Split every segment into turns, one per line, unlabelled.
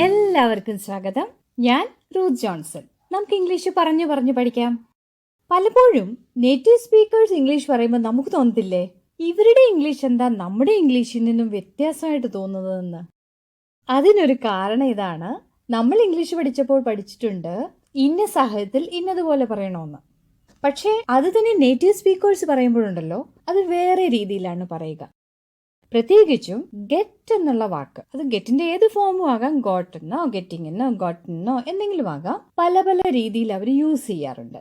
എല്ലാവർക്കും സ്വാഗതം. ഞാൻ റൂത്ത് ജോൺസൺ. നമുക്ക് ഇംഗ്ലീഷ് പറഞ്ഞു പഠിക്കാം. പലപ്പോഴും നേറ്റീവ് സ്പീക്കേഴ്സ് ഇംഗ്ലീഷ് പറയുമ്പോൾ നമുക്ക് തോന്നത്തില്ലേ, ഇവരുടെ ഇംഗ്ലീഷ് എന്താ നമ്മുടെ ഇംഗ്ലീഷിൽ നിന്നും വ്യത്യാസമായിട്ട് തോന്നുന്നതെന്ന്? അതിനൊരു കാരണം ഇതാണ്. നമ്മൾ ഇംഗ്ലീഷ് പഠിച്ചപ്പോൾ പഠിച്ചിട്ടുണ്ട് ഇന്ന സാഹചര്യത്തിൽ ഇന്നതുപോലെ പറയണമെന്ന്. പക്ഷേ അത് തന്നെ നേറ്റീവ് സ്പീക്കേഴ്സ് പറയുമ്പോഴുണ്ടല്ലോ, അത് വേറെ രീതിയിലാണ് പറയുക. പ്രത്യേകിച്ചും ഗെറ്റ് എന്നുള്ള വാക്ക്, അത് ഗെറ്റിന്റെ ഏത് ഫോമും ആകാം, ഗോട്ട് എന്നോ ഗെറ്റിംഗ് എന്നോ ഗോട്ടെന്നോ എന്തെങ്കിലും ആകാം. പല പല രീതിയിൽ അവർ യൂസ് ചെയ്യാറുണ്ട്.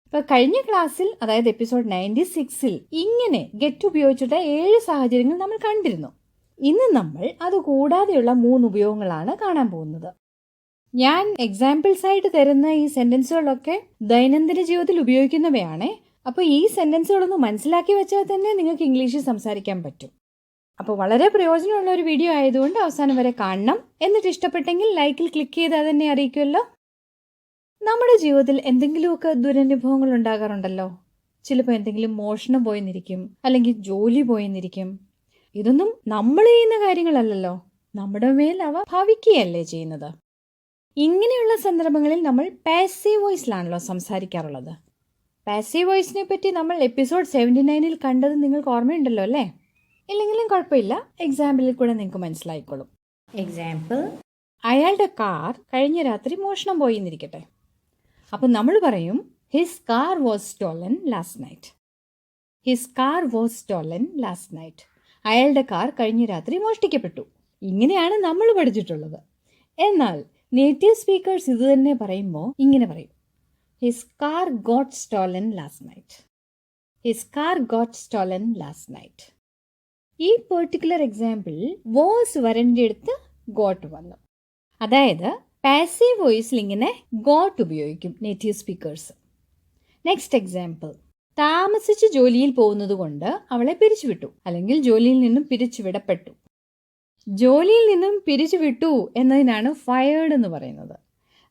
ഇപ്പൊ കഴിഞ്ഞ ക്ലാസ്സിൽ, അതായത് എപ്പിസോഡ് 96-ൽ ഇങ്ങനെ ഗെറ്റ് ഉപയോഗിച്ചിട്ട് 7 സാഹചര്യങ്ങൾ നമ്മൾ കണ്ടിരുന്നു. ഇന്ന് നമ്മൾ അത് കൂടാതെയുള്ള 3 ഉപയോഗങ്ങളാണ് കാണാൻ പോകുന്നത്. ഞാൻ എക്സാമ്പിൾസ് ആയിട്ട് തരുന്ന ഈ സെന്റൻസുകളൊക്കെ ദൈനംദിന ജീവിതത്തിൽ ഉപയോഗിക്കുന്നവയാണേ. അപ്പോൾ ഈ സെന്റൻസുകളൊന്ന് മനസ്സിലാക്കി വെച്ചാൽ തന്നെ നിങ്ങൾക്ക് ഇംഗ്ലീഷിൽ സംസാരിക്കാൻ പറ്റും. അപ്പോൾ വളരെ പ്രയോജനമുള്ള ഒരു വീഡിയോ ആയതുകൊണ്ട് അവസാനം വരെ കാണണം. എന്നിട്ട് ഇഷ്ടപ്പെട്ടെങ്കിൽ ലൈക്കിൽ ക്ലിക്ക് ചെയ്ത് അതെന്നെ അറിയിക്കുമല്ലോ. നമ്മുടെ ജീവിതത്തിൽ എന്തെങ്കിലുമൊക്കെ ദുരനുഭവങ്ങൾ ഉണ്ടാകാറുണ്ടല്ലോ. ചിലപ്പോൾ എന്തെങ്കിലും മോഷണം പോയെന്നിരിക്കും, അല്ലെങ്കിൽ ജോലി പോയെന്നിരിക്കും. ഇതൊന്നും നമ്മൾ ചെയ്യുന്ന കാര്യങ്ങളല്ലല്ലോ, നമ്മുടെ മേൽ അവ ഭവിക്കുകയല്ലേ ചെയ്യുന്നത്. ഇങ്ങനെയുള്ള സന്ദർഭങ്ങളിൽ നമ്മൾ പാസീവ് വോയിസിലാണല്ലോ സംസാരിക്കാറുള്ളത്. പാസീവ് വോയിസിനെ പറ്റി നമ്മൾ എപ്പിസോഡ് 79-ൽ കണ്ടത് നിങ്ങൾക്ക് ഓർമ്മയുണ്ടല്ലോ അല്ലേ? ഇല്ലെങ്കിലും കുഴപ്പമില്ല, എക്സാമ്പിളിൽ കൂടെ നിങ്ങൾക്ക് മനസ്സിലായിക്കോളും. എക്സാമ്പിൾ, അയാളുടെ കാർ കഴിഞ്ഞ രാത്രി മോഷണം പോയി എന്നിരിക്കട്ടെ. അപ്പം നമ്മൾ പറയും his car was stolen last night. His car was stolen last night. അയാളുടെ കാർ കഴിഞ്ഞ രാത്രി മോഷ്ടിക്കപ്പെട്ടു. ഇങ്ങനെയാണ് നമ്മൾ പഠിച്ചിട്ടുള്ളത്. എന്നാൽ നേറ്റീവ് സ്പീക്കേഴ്സ് ഇത് തന്നെ പറയുമ്പോൾ ഇങ്ങനെ പറയും, his car got stolen last night. His car got stolen last night. ഈ പെർട്ടിക്കുലർ എക്സാമ്പിൾ വാസ് വരൻ്റെ അടുത്ത് ഗോട്ട് വന്നു. അതായത് പാസീവ് വോയിസിൽ ഇങ്ങനെ ഗോട്ട് ഉപയോഗിക്കും നേറ്റീവ് സ്പീക്കേഴ്സ്. നെക്സ്റ്റ് എക്സാമ്പിൾ, താമസിച്ച് ജോലിയിൽ പോകുന്നത് കൊണ്ട് അവളെ പിരിച്ചുവിട്ടു, അല്ലെങ്കിൽ ജോലിയിൽ നിന്നും പിരിച്ചുവിടപ്പെട്ടു. ജോലിയിൽ നിന്നും പിരിച്ചുവിട്ടു എന്നതിനാണ് ഫയർഡ് എന്ന് പറയുന്നത്.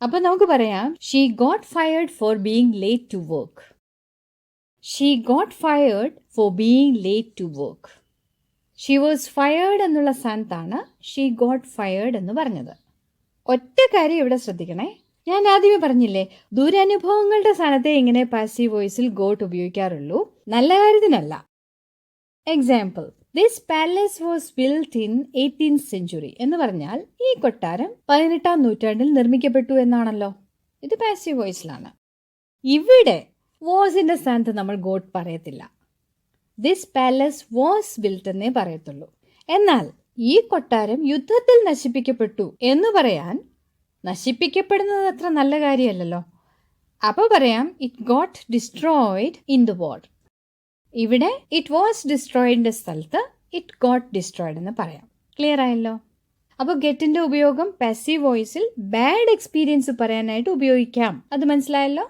അപ്പോൾ നമുക്ക് പറയാം she got fired for being late to work. She got fired for being late to work. She was fired എന്നുള്ള സ്ഥാനത്താണ് ഷീ ഗോട്ട് ഫയർഡ് എന്ന് പറഞ്ഞത്. ഒറ്റ കാര്യം ഇവിടെ ശ്രദ്ധിക്കണേ. ഞാൻ ആദ്യമേ പറഞ്ഞില്ലേ, ദുരനുഭവങ്ങളുടെ സ്ഥാനത്തെ ഇങ്ങനെ പാസീവ് വോയിസിൽ ഗോട്ട് ഉപയോഗിക്കാറുള്ളൂ, നല്ല കാര്യത്തിനല്ല. Example, this palace was built in 18th century എന്ന് പറഞ്ഞാൽ ഈ കൊട്ടാരം 18-ാം നൂറ്റാണ്ടിൽ നിർമ്മിക്കപ്പെട്ടു എന്നാണല്ലോ. ഇത് പാസീവ് വോയിസിലാണ്. ഇവിടെ വാസിന്റെ സ്ഥാനത്ത് നമ്മൾ ഗോട്ട് പറയത്തില്ല. ദിസ് പാലസ് വാസ് ബിൽറ്റ് എന്നേ പറയത്തുള്ളൂ. എന്നാൽ ഈ കൊട്ടാരം യുദ്ധത്തിൽ നശിപ്പിക്കപ്പെട്ടു എന്ന് പറയാൻ, നശിപ്പിക്കപ്പെടുന്നത് അത്ര നല്ല കാര്യമല്ലല്ലോ. അപ്പോൾ പറയാം it got destroyed in the war. ഇവിടെ ഇറ്റ് വാസ് ഡിസ്ട്രോയിഡിൻ്റെ സ്ഥലത്ത് ഇറ്റ് ഗോട്ട് ഡിസ്ട്രോയിഡ് എന്ന് പറയാം. ക്ലിയർ ആയല്ലോ? അപ്പോൾ ഗെറ്റിൻ്റെ ഉപയോഗം പാസീവ് വോയിസിൽ ബാഡ് എക്സ്പീരിയൻസ് പറയാനായിട്ട് ഉപയോഗിക്കാം. അത് മനസ്സിലായല്ലോ?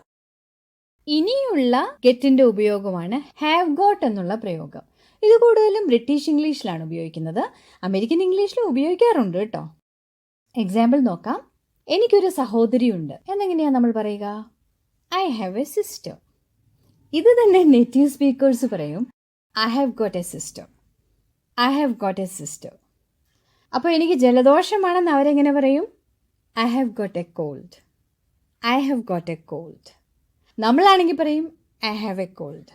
ഇനിയുള്ള ഗെറ്റിൻ്റെ ഉപയോഗമാണ് ഹാവ് ഗോട്ട് എന്നുള്ള പ്രയോഗം. ഇത് കൂടുതലും ബ്രിട്ടീഷ് ഇംഗ്ലീഷിലാണ് ഉപയോഗിക്കുന്നത്. അമേരിക്കൻ ഇംഗ്ലീഷിലും ഉപയോഗിക്കാറുണ്ട് കേട്ടോ. എക്സാമ്പിൾ നോക്കാം. എനിക്കൊരു സഹോദരിയുണ്ട് എന്നെങ്ങനെയാണ് നമ്മൾ പറയുക? I have a sister. ഇത് തന്നെ നേറ്റീവ് സ്പീക്കേഴ്സ് പറയും I have got a sister. I have got a sister. അപ്പോൾ എനിക്ക് ജലദോഷമാണെന്ന് അവരെങ്ങനെ പറയും? I have got a cold. I have got a cold. നമ്മളാണെങ്കിൽ പറയും ഐ ഹാവ് എ കോൾഡ്.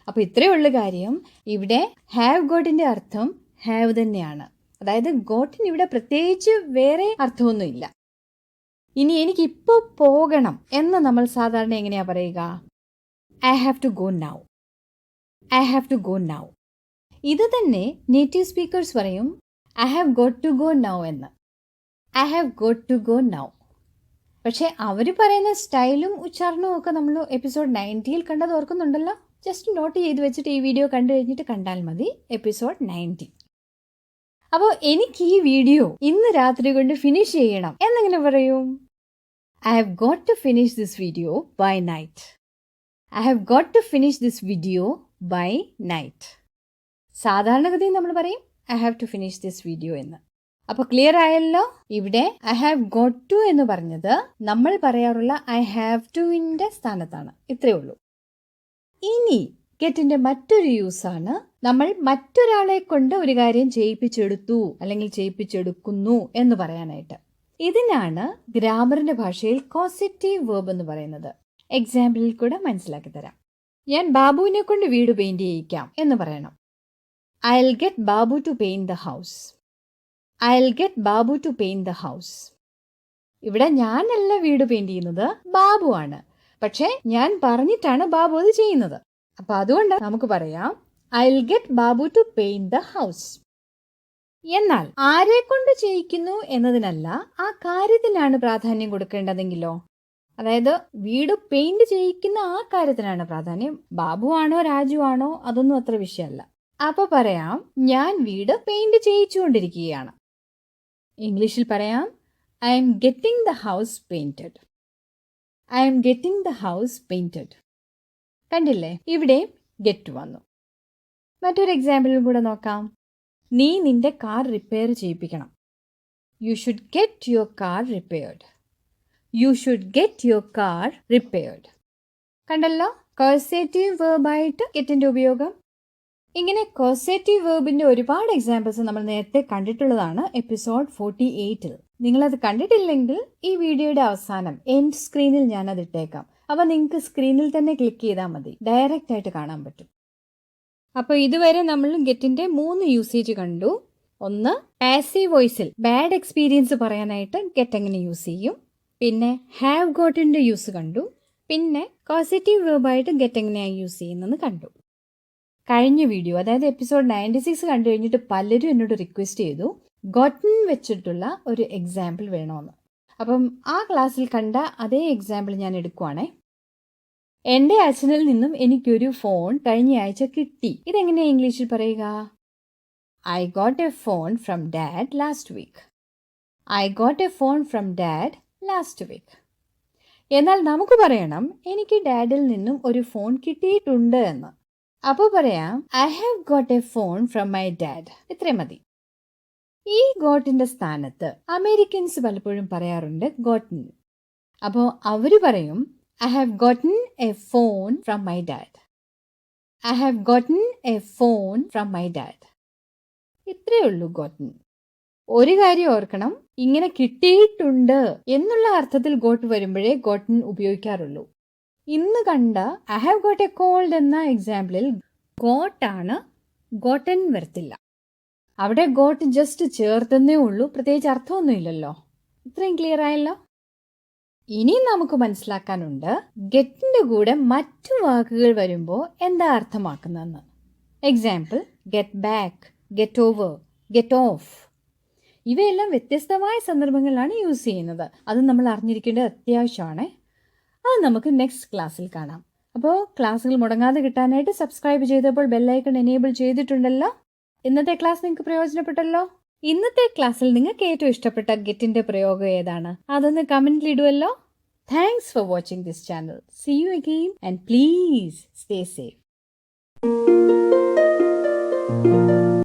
അപ്പോൾ ഇത്രയേ ഉള്ളൂ കാര്യം. ഇവിടെ ഹാവ് ഗോട്ടിൻ്റെ അർത്ഥം ഹാവ് തന്നെയാണ്. അതായത് ഗോട്ടിന് ഇവിടെ പ്രത്യേകിച്ച് വേറെ അർത്ഥമൊന്നുമില്ല. ഇനി എനിക്കിപ്പോൾ പോകണം എന്ന് നമ്മൾ സാധാരണ എങ്ങനെയാണ് പറയുക? I have to go now. I have to go now. ഇത് തന്നെ നേറ്റീവ് സ്പീക്കേഴ്സ് പറയും I have got to go now എന്ന്. I have got to go now. പക്ഷേ അവർ പറയുന്ന സ്റ്റൈലും ഉച്ചാരണവും ഒക്കെ നമ്മൾ എപ്പിസോഡ് 90-ൽ കണ്ടത് ഓർക്കുന്നുണ്ടല്ലോ. ജസ്റ്റ് നോട്ട് ചെയ്ത് വെച്ചിട്ട് ഈ വീഡിയോ കണ്ടു കഴിഞ്ഞിട്ട് കണ്ടാൽ മതി, എപ്പിസോഡ് 90. അപ്പോൾ എനിക്ക് ഈ വീഡിയോ ഇന്ന് രാത്രി കൊണ്ട് ഫിനിഷ് ചെയ്യണം എന്നെങ്ങനെ പറയും? I have got to finish this video by night. I have got to finish this video by night. സാധാരണഗതിയിൽ നമ്മൾ പറയും I have to finish this video എന്ന്. അപ്പോൾ ക്ലിയർ ആയല്ലോ? ഇവിടെ ഐ ഹാവ് ഗോട്ട് ടു എന്ന് പറഞ്ഞത് നമ്മൾ പറയാറുള്ള ഐ ഹാവ് ടുവിൻ്റെ സ്ഥാനത്താണ്. ഇത്രയേ ഉള്ളൂ. ഇനി ഗെറ്റിന്റെ മറ്റൊരു യൂസാണ് നമ്മൾ മറ്റൊരാളെ കൊണ്ട് ഒരു കാര്യം ചെയ്യിപ്പിച്ചെടുത്തു അല്ലെങ്കിൽ ചെയ്യിപ്പിച്ചെടുക്കുന്നു എന്ന് പറയാനായിട്ട്. ഇതിനാണ് ഗ്രാമറിന്റെ ഭാഷയിൽ കോസറ്റീവ് വേർബ് എന്ന് പറയുന്നത്. എക്സാമ്പിളിൽ കൂടെ മനസ്സിലാക്കി തരാം. ഞാൻ ബാബുവിനെ കൊണ്ട് വീട് പെയിന്റ് ചെയ്യിക്കാം എന്ന് പറയണം. I'll get Babu to paint the house. I'll get Babu to paint the house. ഇവിടെ ഞാനല്ല വീട് പെയിന്റ് ചെയ്യുന്നത്, ബാബു ആണ്. പക്ഷേ ഞാൻ പറഞ്ഞിട്ടാണ് ബാബു അത് ചെയ്യുന്നത്. അപ്പൊ അതുകൊണ്ട് നമുക്ക് പറയാം I'll get Babu to paint the house. എന്നാൽ ആരെ കൊണ്ട് ചെയ്യിക്കുന്നു എന്നതിനല്ല, ആ കാര്യത്തിനാണ് പ്രാധാന്യം കൊടുക്കേണ്ടതെങ്കിലോ? അതായത് വീട് പെയിന്റ് ചെയ്യിക്കുന്ന ആ കാര്യത്തിനാണ് പ്രാധാന്യം. ബാബു ആണോ രാജു ആണോ അതൊന്നും അത്ര വിഷയമല്ല. അപ്പൊ പറയാം ഞാൻ വീട് പെയിന്റ് ചെയ്യിച്ചുകൊണ്ടിരിക്കുകയാണ്. ഇംഗ്ലീഷിൽ പറയാം I am getting the house painted. I am getting the house painted. കണ്ടില്ലേ, ഇവിടെ ഗെറ്റ് വന്നു. മറ്റൊരു എക്സാമ്പിളും കൂടെ നോക്കാം. നീ നിന്റെ കാർ റിപ്പയർ ചെയ്യിപ്പിക്കണം. You should get your car repaired. You should get your car repaired. കണ്ടല്ലോ, കോസേറ്റീവ് വേർബായിട്ട് ഗെറ്റിന്റെ ഉപയോഗം. ഇങ്ങനെ കോസേറ്റീവ് വേർബിന്റെ ഒരുപാട് എക്സാമ്പിൾസ് നമ്മൾ നേരത്തെ കണ്ടിട്ടുള്ളതാണ് എപ്പിസോഡ് 48-ൽ. നിങ്ങളത് കണ്ടിട്ടില്ലെങ്കിൽ ഈ വീഡിയോയുടെ അവസാനം എൻഡ് സ്ക്രീനിൽ ഞാനത് ഇട്ടേക്കാം. അപ്പോൾ നിങ്ങൾക്ക് സ്ക്രീനിൽ തന്നെ ക്ലിക്ക് ചെയ്താൽ മതി, ഡയറക്റ്റ് ആയിട്ട് കാണാൻ പറ്റും. അപ്പോൾ ഇതുവരെ നമ്മൾ ഗെറ്റിന്റെ 3 യൂസേജ് കണ്ടു. ഒന്ന്, പാസീവ് വോയിസിൽ ബാഡ് എക്സ്പീരിയൻസ് പറയാനായിട്ട് ഗെറ്റ് എങ്ങനെ യൂസ് ചെയ്യും. പിന്നെ ഹാവ് ഗോട്ടിന്റെ യൂസ് കണ്ടു. പിന്നെ കോസേറ്റീവ് വേർബായിട്ട് ഗെറ്റ് എങ്ങനെയാണ് യൂസ് ചെയ്യുന്നതെന്ന് കണ്ടു. കഴിഞ്ഞ വീഡിയോ, അതായത് എപ്പിസോഡ് 96 കണ്ടു കഴിഞ്ഞിട്ട് പലരും എന്നോട് റിക്വസ്റ്റ് ചെയ്തു ഗോട്ടൺ വെച്ചിട്ടുള്ള ഒരു എക്സാമ്പിൾ വേണമെന്ന്. അപ്പം ആ ക്ലാസ്സിൽ കണ്ട അതേ എക്സാമ്പിൾ ഞാൻ എടുക്കുവാണേ. എൻ്റെ അച്ഛനിൽ നിന്നും എനിക്കൊരു ഫോൺ കഴിഞ്ഞ ആഴ്ച കിട്ടി. ഇതെങ്ങനെയാണ് ഇംഗ്ലീഷിൽ പറയുക? I got a phone from dad last week. I got a phone from dad last week. എന്നാൽ നമുക്ക് പറയണം എനിക്ക് ഡാഡിൽ നിന്നും ഒരു ഫോൺ കിട്ടിയിട്ടുണ്ട് എന്ന്. അപ്പോൾ പറയാം I have got a phone from my dad. ഇത്രയും മതി. ഈ ഗോട്ടിന്റെ സ്ഥാനത്ത് അമേരിക്കൻസ് പലപ്പോഴും പറയാറുണ്ട് ഗോട്ടൺ. അപ്പോൾ അവർ പറയും I have gotten a phone from my dad. I have gotten a phone from my dad. ഇത്രയേ ഉള്ളൂ ഗോട്ടൺ. ഒരു കാര്യം ഓർക്കണം, ഇങ്ങനെ കിട്ടിയിട്ടുണ്ട് എന്നുള്ള അർത്ഥത്തിൽ ഗോട്ട് വരുമ്പോഴേ ഗോട്ടൺ ഉപയോഗിക്കാറുള്ളൂ. ഇന്ന് കണ്ട I have got a cold എന്ന എക്സാമ്പിളിൽ ഗോട്ടാണ്, ഗോട്ടൻ വരത്തില്ല. അവിടെ ഗോട്ട് ജസ്റ്റ് ചേർത്തന്നേ ഉള്ളൂ, പ്രത്യേകിച്ച് അർത്ഥമൊന്നുമില്ലല്ലോ. ഇത്രയും ക്ലിയർ ആയല്ലോ. ഇനി നമുക്ക് മനസ്സിലാക്കാനുണ്ട് ഗെറ്റിന്റെ കൂടെ മറ്റു വാക്കുകൾ വരുമ്പോൾ എന്താ അർത്ഥമാക്കുന്നതെന്ന്. Example, get back, get over, get off. ഇവയെല്ലാം വ്യത്യസ്തമായ സന്ദർഭങ്ങളിലാണ് യൂസ് ചെയ്യുന്നത്. അത് നമ്മൾ അറിഞ്ഞിരിക്കേണ്ടത് അത്യാവശ്യമാണ്. അത് നമുക്ക് നെക്സ്റ്റ് ക്ലാസ്സിൽ കാണാം. അപ്പോൾ ക്ലാസ്സുകൾ മുടങ്ങാതെ കിട്ടാനായിട്ട് സബ്സ്ക്രൈബ് ചെയ്തപ്പോൾ ബെല്ലൈക്കൺ എനേബിൾ ചെയ്തിട്ടുണ്ടല്ലോ. ഇന്നത്തെ ക്ലാസ് നിങ്ങൾക്ക് പ്രയോജനപ്പെട്ടല്ലോ. ഇന്നത്തെ ക്ലാസ്സിൽ നിങ്ങൾക്ക് ഏറ്റവും ഇഷ്ടപ്പെട്ട ഗെറ്റിന്റെ പ്രയോഗം ഏതാണ്? അതൊന്ന് കമന്റിൽ ഇടുമല്ലോ. Thanks for watching this channel. See you again and please stay safe.